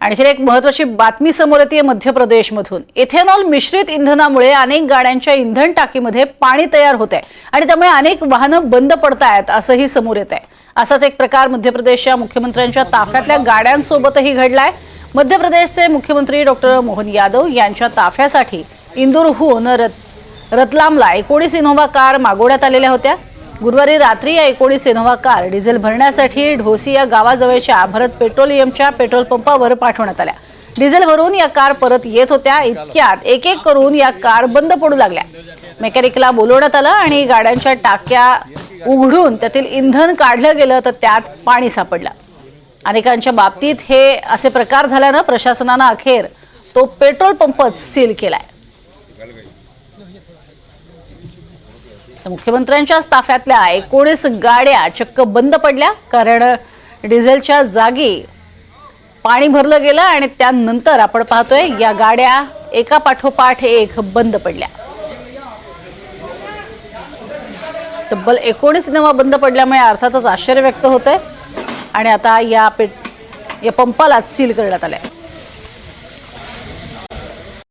आणखी एक महत्त्वाची बातमी समोर येते मध्य प्रदेशमधून। इथेनॉल मिश्रित इंधनामुळे अनेक गाड्यांच्या इंधन टाकीमध्ये पाणी तयार होते आणि त्यामुळे अनेक वाहनं बंद पडतायत असंही समोर येत आहे। असाच एक प्रकार मध्य प्रदेशच्या मुख्यमंत्र्यांच्या ताफ्यातल्या गाड्यांसोबतही घडलाय। मध्य प्रदेशचे मुख्यमंत्री डॉक्टर मोहन यादव यांच्या ताफ्यासाठी इंदूरहून रतलामला 19 इनोव्हा कार मागवण्यात आलेल्या होत्या। गुरुवारी रात्री या 19 इनोव्हा कार डिझेल भरण्यासाठी ढोसी या गावाजवळच्या भारत पेट्रोलियमच्या पेट्रोल पंपावर पाठवण्यात आल्या। डिझेल भरून या कार परत येत होत्या। इतक्यात एक एक करून या कार बंद पडू लागल्या। मेकॅनिकला बोलवण्यात आलं आणि गाड्यांच्या टाक्या उघडून त्यातील इंधन काढलं गेलं तर त्यात पाणी सापडलं। अनेकांच्या बाबतीत हे असे प्रकार झाल्यानं प्रशासनानं अखेर तो पेट्रोल पंपच सील केलाय। मुख्यमंत्र्यांच्या ताफ्यातल्या 19 गाड्या चक्क बंद पडल्या, कारण डिझेलच्या जागी पाणी भरलं गेलं आणि त्यानंतर आपण पाहतोय या गाड्या एका पाठोपाठ एक बंद पडल्या। तब्बल 19 इनोव्हा बंद पडल्यामुळे अर्थातच आश्चर्य व्यक्त होतंय आणि आता या पंपाला सील करण्यात आलंय।